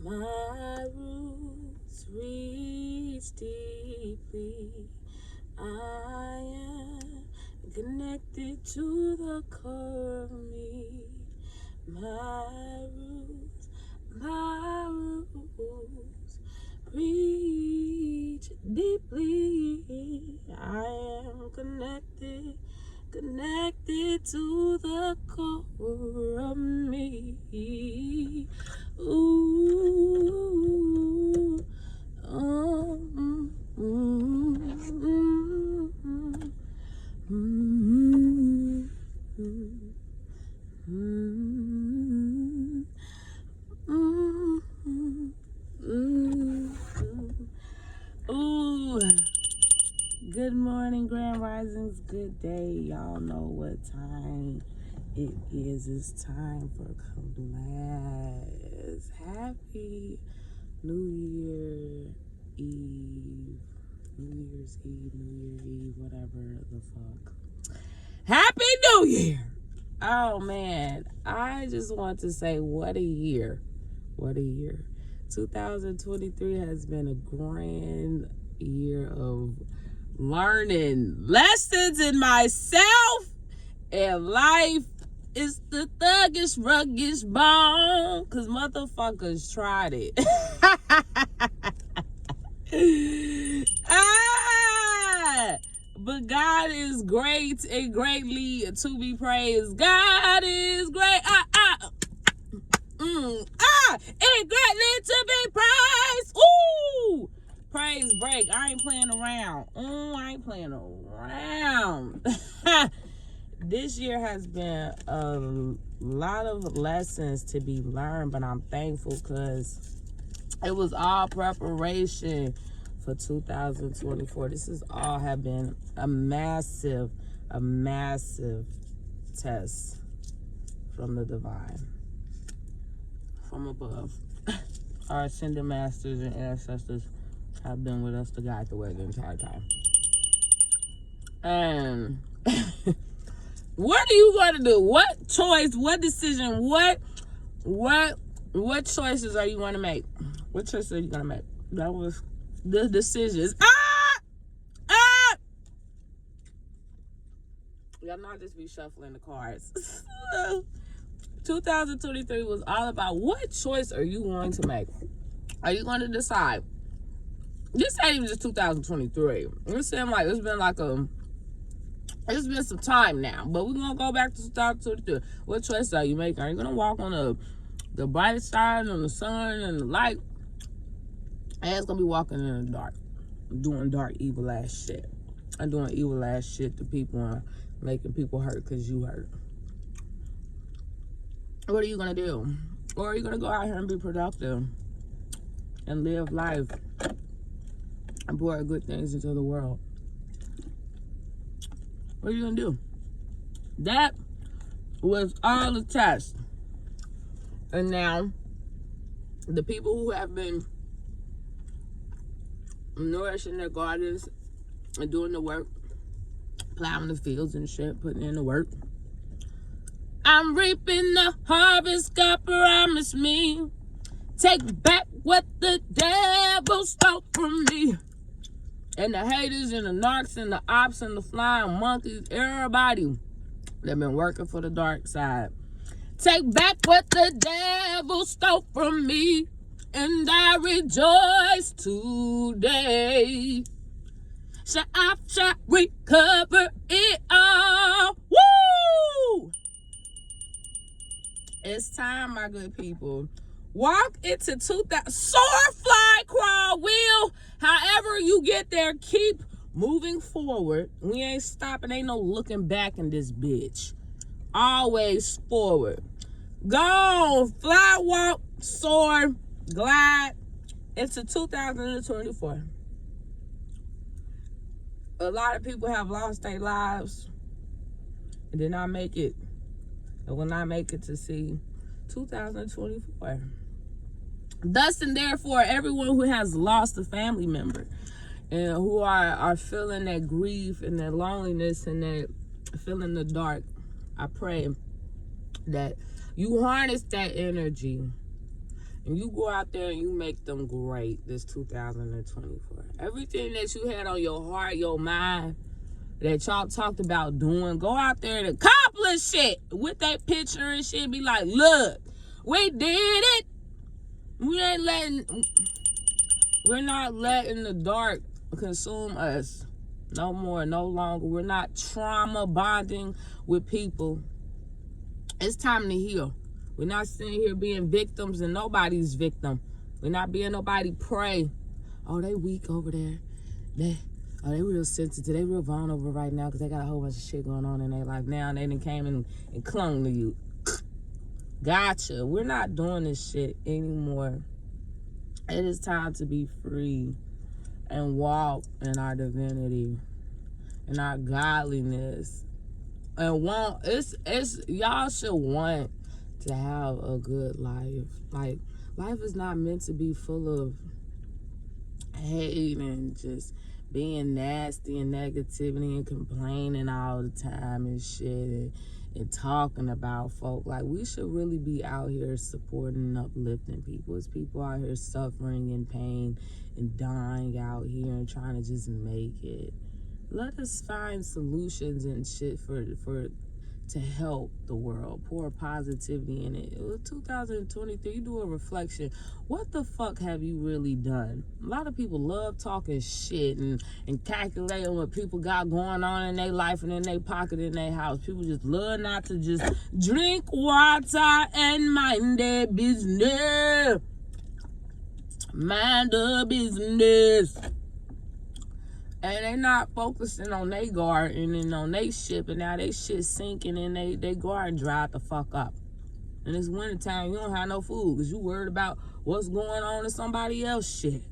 My roots reach deeply. I am connected to the core of me. My roots reach deeply. I am connected to the core of me. Ooh, oh, Ooh. Good morning, Grand Risings. Good day. Y'all know what time it is. It's time for class. Happy New Year Eve. New Year's Eve, New Year Eve, whatever the fuck. Happy New Year! Oh, man. I just want to say, what a year. What a year. 2023 has been a grand year of learning lessons in myself and life. Is the thuggish, ruggish bone, because motherfuckers tried it. But God is great and greatly to be praised. God is great. And greatly to be praised. Ooh! Praise break. I ain't playing around. I ain't playing around. This year has been a lot of lessons to be learned, but I'm thankful because it was all preparation for 2024. This has all have been a massive test from the divine, from above. Our ascended masters and ancestors have been with us to guide the way the entire time. And what are you gonna do? What choice? What decision? What choices are you gonna make? What choices are you gonna make? That was the decisions. Y'all not just be shuffling the cards. 2023 was all about what choice are you going to make? Are you going to decide? This ain't even just 2023. It's been it's been some time now, but we're gonna go back to 2023. What choice are you making? Are you gonna walk on the bright side and the sun and the light? And it's gonna be walking in the dark, doing dark, evil ass shit, and doing evil ass shit to people and making people hurt because you hurt. What are you gonna do? Or are you gonna go out here and be productive and live life and pour good things into the world? What are you gonna do? That was all the test. And now, the people who have been nourishing their gardens and doing the work, plowing the fields and shit, putting in the work, I'm reaping the harvest God promised me. Take back what the devil stole from me. And the haters and the narcs and the ops and the flying monkeys, everybody that been working for the dark side. Take back what the devil stole from me. And I rejoice today. I shall recover it all. Woo! It's time, my good people. Walk into 2000. Soar, fly, crawl, wheel. However you get there, keep moving forward. We ain't stopping. Ain't no looking back in this bitch. Always forward. Go on, fly, walk, soar, glide into 2024. A lot of people have lost their lives and did not make it. And will not make it to see 2024. Thus and therefore, everyone who has lost a family member and who are feeling that grief and that loneliness and that feeling the dark, I pray that you harness that energy And you go out there and you make them great this 2024. Everything that you had on your heart, your mind, that y'all talked about doing, go out there and accomplish it with that picture and shit. Be like, look, we did it. We're not letting the dark consume us no more, no longer. We're not trauma bonding with people. It's time to heal. We're not sitting here being victims and nobody's victim. We're not being nobody prey. Oh, they weak over there. They real sensitive. They real vulnerable right now because they got a whole bunch of shit going on in their life now, and they done came and clung to you. Gotcha. We're not doing this shit anymore. It is time to be free and walk in our divinity and our godliness. And y'all should want to have a good life. Like, life is not meant to be full of hate and just being nasty and negativity and complaining all the time and shit and talking about folk. Like, we should really be out here supporting and uplifting people. It's people out here suffering and pain and dying out here and trying to just make it. Let us find solutions and shit to help the world. Pour positivity in it. 2023, you do a reflection. What the fuck have you really done? A lot of people love talking shit and calculating what people got going on in their life and in their pocket, in their house. People just love not to just drink water and mind their business. Mind the business. And they not focusing on their garden and on their ship, and now they shit sinking and they garden dried the fuck up. And it's wintertime, you don't have no food because you worried about what's going on in somebody else's shit.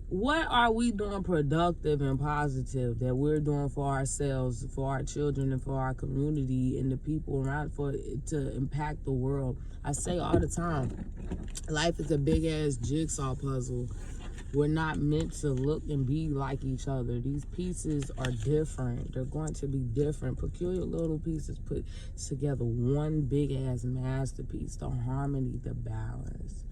What are we doing productive and positive that we're doing for ourselves, for our children, and for our community and the people around to impact the world? I say all the time, life is a big ass jigsaw puzzle. We're not meant to look and be like each other. These pieces are different. They're going to be different. Peculiar little pieces put together one big ass masterpiece. The harmony, the balance.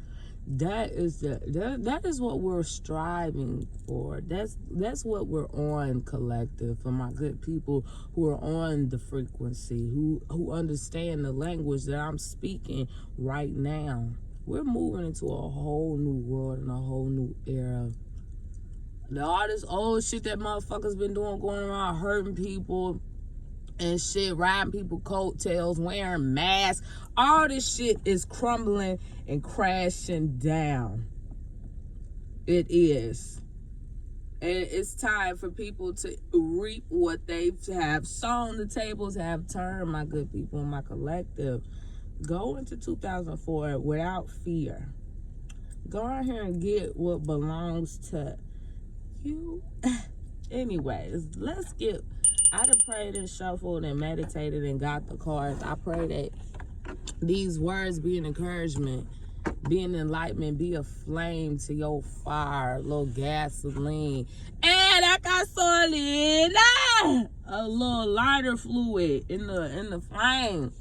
That is what we're striving for. That's what we're on, collective, for my good people who are on the frequency, who understand the language that I'm speaking right now. We're moving into a whole new world and a whole new era. All this old shit that motherfuckers been doing, going around hurting people and shit, riding people coattails, wearing masks. All this shit is crumbling and crashing down. It is. And it's time for people to reap what they have sown. The tables have turned, my good people, my collective. Go into 2004 without fear. Go out here and get what belongs to you. Anyways, let's get... I done prayed and shuffled and meditated and got the cards. I pray that these words be an encouragement, be an enlightenment, be a flame to your fire, a little gasoline. And I got solid, a little lighter fluid in the flame.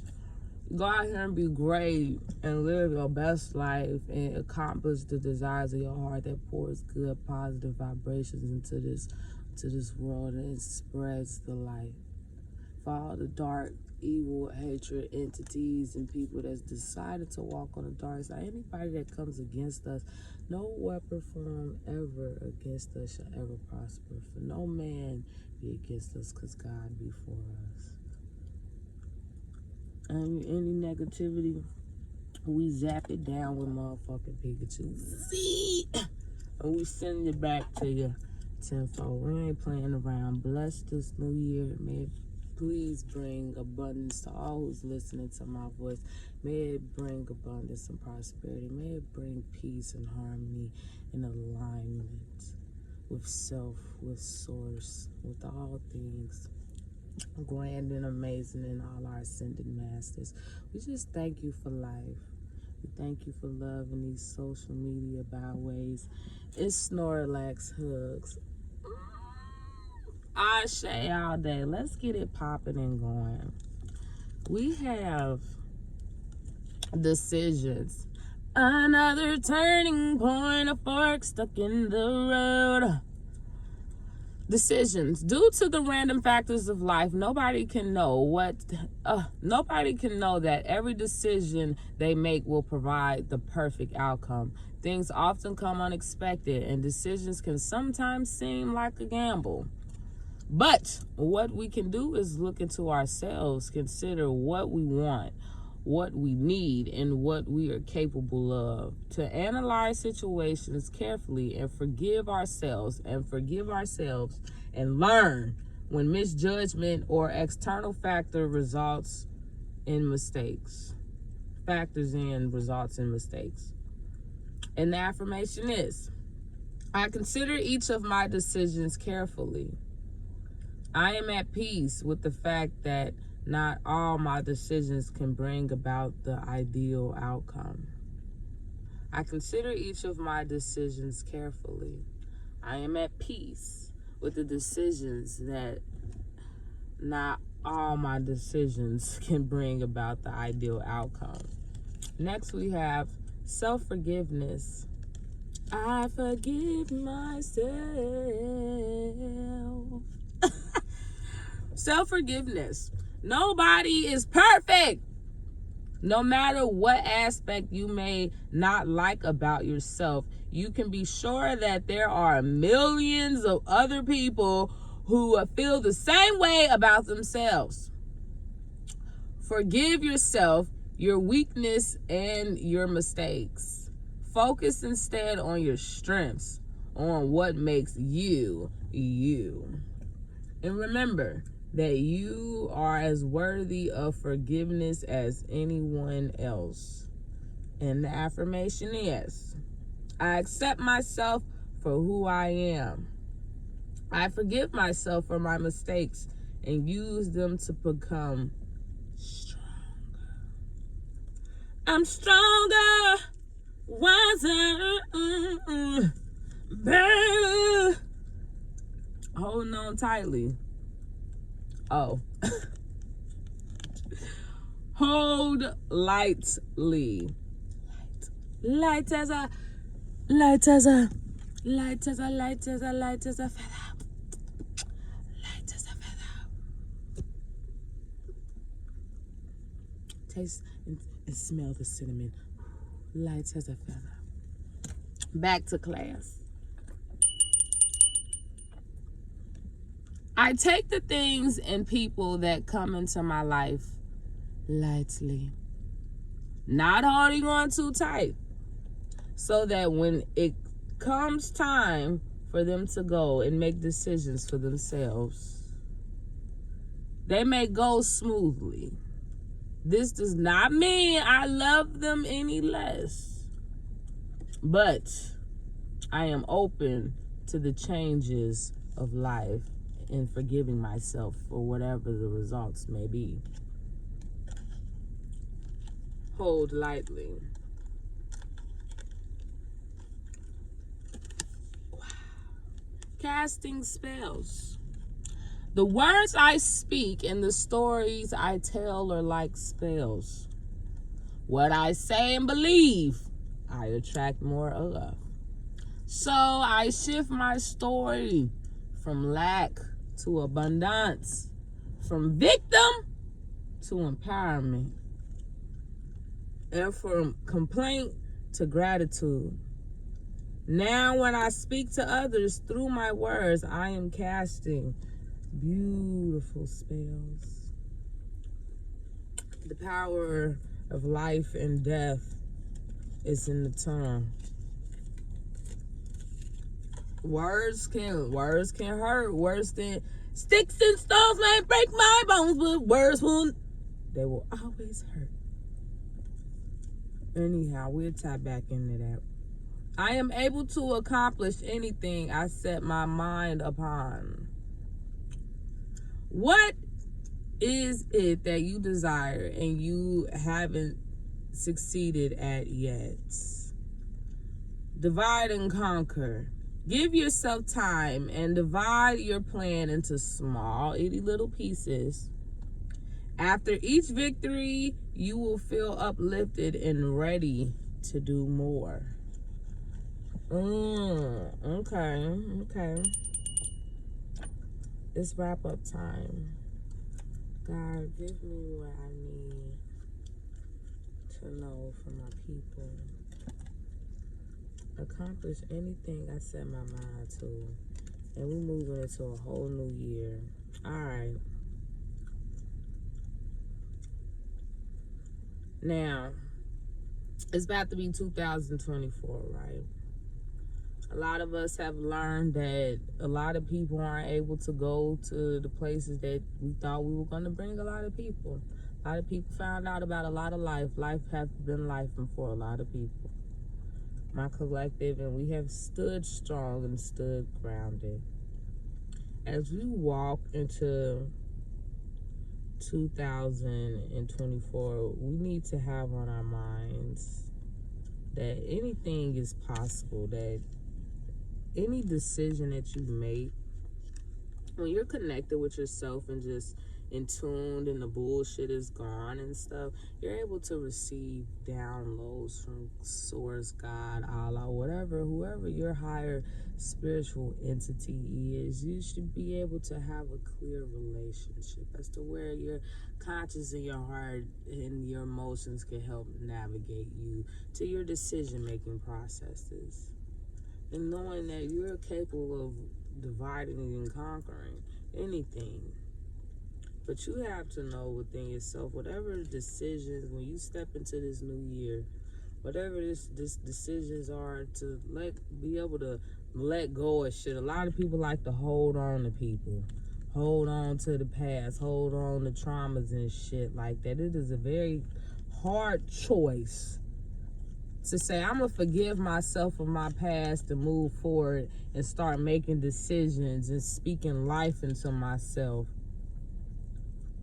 Go out here and be great and live your best life and accomplish the desires of your heart that pours good, positive vibrations into this world and spreads the light. For all the dark, evil, hatred, entities, and people that's decided to walk on the dark side, anybody that comes against us, no weapon formed ever against us shall ever prosper. For no man be against us, because God be for us. And any negativity, we zap it down with motherfucking Pikachu. See? And we send it back to you tenfold. We ain't playing around. Bless this new year. May it please bring abundance to all who's listening to my voice. May it bring abundance and prosperity. May it bring peace and harmony and alignment with self, with source, with all things grand and amazing in all our ascended masters. We just thank you for life. We thank you for love in these social media byways. It's Snorlax hugs. I say all day. Let's get it popping and going. We have decisions. Another turning point, a fork stuck in the road. Decisions. Due to the random factors of life, nobody can know that every decision they make will provide the perfect outcome. Things often come unexpected, and decisions can sometimes seem like a gamble. But what we can do is look into ourselves, consider what we want, what we need, and what we are capable of, to analyze situations carefully and forgive ourselves and learn when misjudgment or external factor results in mistakes. And the affirmation is, I consider each of my decisions carefully. I am at peace with the fact that not all my decisions can bring about the ideal outcome. I consider each of my decisions carefully. I am at peace with the decisions that not all my decisions can bring about the ideal outcome. Next, we have self-forgiveness. I forgive myself. Self-forgiveness. Nobody is perfect. No matter what aspect you may not like about yourself, you can be sure that there are millions of other people who feel the same way about themselves. Forgive yourself, your weakness, and your mistakes. Focus instead on your strengths, on what makes you, you. And remember that you are as worthy of forgiveness as anyone else. And the affirmation is, I accept myself for who I am. I forgive myself for my mistakes and use them to become stronger. I'm stronger, wiser, better. Holding on tightly. Oh. Hold lightly. Light as a feather. Light as a feather. Taste and smell the cinnamon. Light as a feather. Back to class. I take the things and people that come into my life lightly, not holding on too tight, so that when it comes time for them to go and make decisions for themselves, they may go smoothly. This does not mean I love them any less, but I am open to the changes of life and forgiving myself for whatever the results may be. Hold lightly. Wow. Casting spells. The words I speak and the stories I tell are like spells. What I say and believe, I attract more of. So I shift my story from lack to abundance, from victim to empowerment, and from complaint to gratitude. Now when I speak to others through my words, I am casting beautiful spells. The power of life and death is in the tongue. Words can hurt worse than sticks and stones may break my bones, but words they will always hurt. Anyhow, we'll tap back into that. I am able to accomplish anything I set my mind upon. What is it that you desire and you haven't succeeded at yet? Divide and conquer. Give yourself time and divide your plan into small, itty little pieces. After each victory, you will feel uplifted and ready to do more. Okay. It's wrap up time. God, give me what I need to know for my people. Accomplish anything I set my mind to. And we moving into a whole new year. Alright. Now, it's about to be 2024, right? A lot of us have learned that a lot of people aren't able to go to the places that we thought we were going to bring a lot of people. A lot of people found out about a lot of life. Life has been lifing for a lot of people. My collective, and we have stood strong and stood grounded. As we walk into 2024, we need to have on our minds that anything is possible, that any decision that you make, when you're connected with yourself and just in tuned and the bullshit is gone and stuff, you're able to receive downloads from Source, God, Allah, whatever, whoever your higher spiritual entity is. You should be able to have a clear relationship as to where your conscience and your heart and your emotions can help navigate you to your decision-making processes. And knowing that you're capable of dividing and conquering anything. But you have to know within yourself, whatever decisions, when you step into this new year, whatever this decisions are, to be able to let go of shit. A lot of people like to hold on to people. Hold on to the past. Hold on to traumas and shit like that. It is a very hard choice to say, I'm going to forgive myself of my past and move forward and start making decisions and speaking life into myself.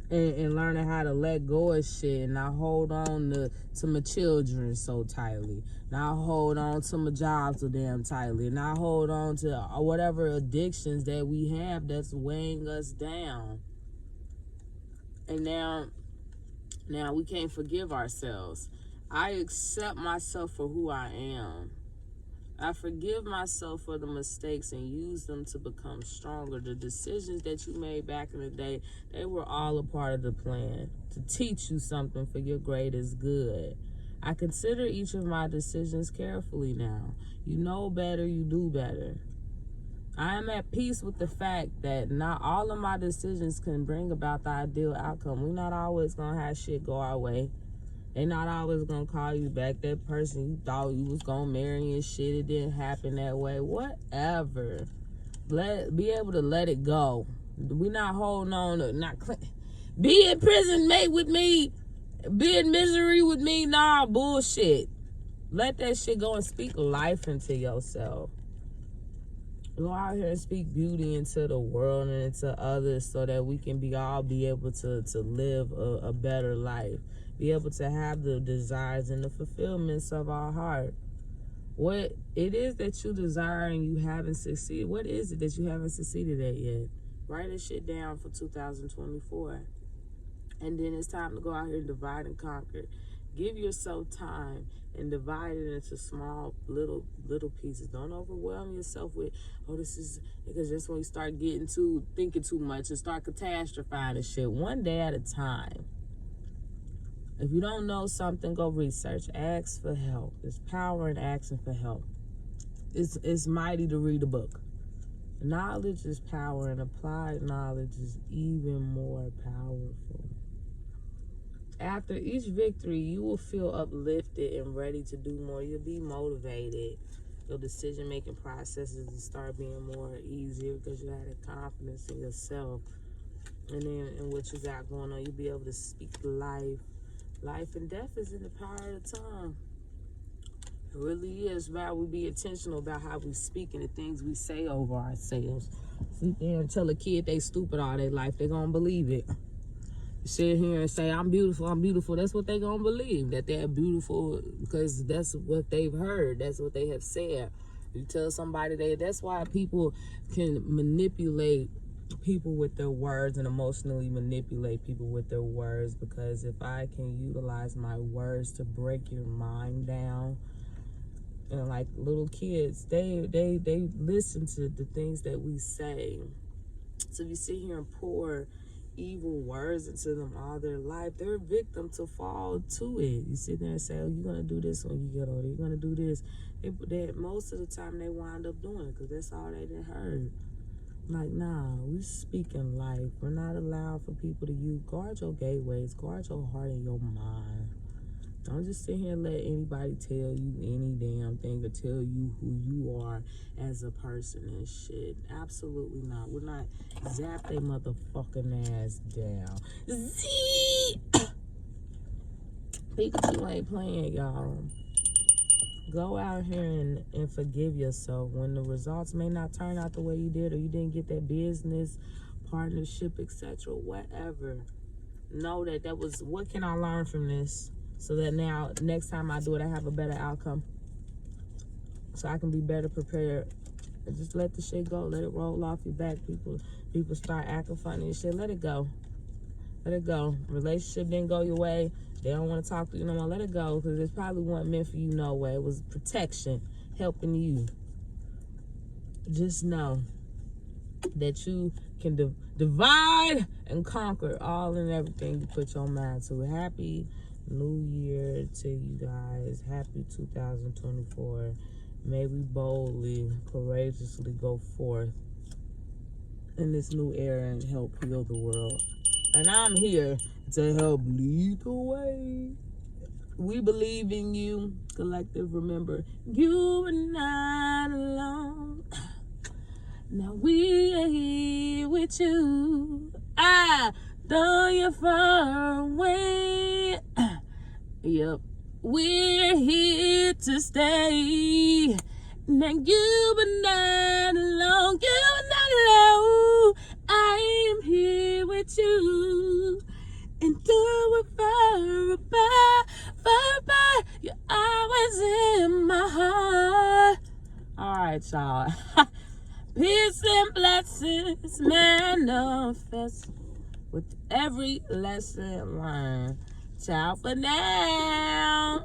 And learning how to let go of shit and not hold on to my children so tightly. Not hold on to my job so damn tightly. Not hold on to whatever addictions that we have that's weighing us down. And now we can't forgive ourselves. I accept myself for who I am. I forgive myself for the mistakes and use them to become stronger. The decisions that you made back in the day, they were all a part of the plan to teach you something for your greatest good. I consider each of my decisions carefully now. You know better, you do better. I am at peace with the fact that not all of my decisions can bring about the ideal outcome. We're not always going to have shit go our way. They not always gonna call you back. That person you thought you was gonna marry and shit, it didn't happen that way. Whatever. Be able to let it go. We not holding on to be in prison, mate, with me. Be in misery with me. Nah, bullshit. Let that shit go and speak life into yourself. Go out here and speak beauty into the world and into others so that we can all be able to live a better life. Be able to have the desires and the fulfillments of our heart. What it is that you desire and you haven't succeeded. What is it that you haven't succeeded at yet? Write this shit down for 2024. And then it's time to go out here and divide and conquer. Give yourself time and divide it into small, little pieces. Don't overwhelm yourself with, this is, because that's when you start thinking too much and start catastrophizing and shit. One day at a time. If you don't know something, go research. Ask for help. There's power in asking for help. It's mighty to read a book. Knowledge is power, and applied knowledge is even more powerful. After each victory, you will feel uplifted and ready to do more. You'll be motivated. Your decision-making processes will start being more easier because you had a confidence in yourself. And then in what you got going on, you'll be able to speak life. Life and death is in the power of the tongue. It really is about we be intentional about how we speak and the things we say over ourselves. Sit there and tell a kid they stupid all their life, they gonna believe it. Sit here and say, I'm beautiful. That's what they gonna believe, that they're beautiful because that's what they've heard. That's what they have said. You tell somebody that's why people can manipulate people with their words and emotionally manipulate people with their words, because if I can utilize my words to break your mind down, and like little kids, they listen to the things that we say. So if you sit here and pour evil words into them all their life, they're a victim to fall to it. You sit there and say, oh, you're going to do this when you get older, you're going to do this. Most of the time they wind up doing it because that's all they done heard. Like, nah, we speaking life. We're not allowed for people to guard your gateways, guard your heart and your mind. Don't just sit here and let anybody tell you any damn thing or tell you who you are as a person and shit. Absolutely not. We're not. Zap they motherfucking ass down. Z. Pikachu ain't playing, y'all. Go out here and forgive yourself when the results may not turn out the way you did, or you didn't get that business, partnership, etc., whatever. Know that was, what can I learn from this? So that now, next time I do it, I have a better outcome. So I can be better prepared. And just let the shit go. Let it roll off your back. People start acting funny and shit. Let it go. Let it go. Relationship didn't go your way. They don't want to talk to you no more. Let it go. Because it probably wasn't meant for you no way. It was protection. Helping you. Just know that you can divide and conquer all and everything you put your mind to. Happy New Year to you guys. Happy 2024. May we boldly, courageously go forth in this new era and help heal the world. And I'm here to help lead the way. We believe in you, collective. Remember, you are not alone. Now we are here with you. Though you're far away. Yep. We're here to stay. Now you are not alone. You are not alone. I am here with you. And though we're far apart, you're always in my heart. All right, y'all. Peace and blessings manifest with every lesson learned. Ciao for now.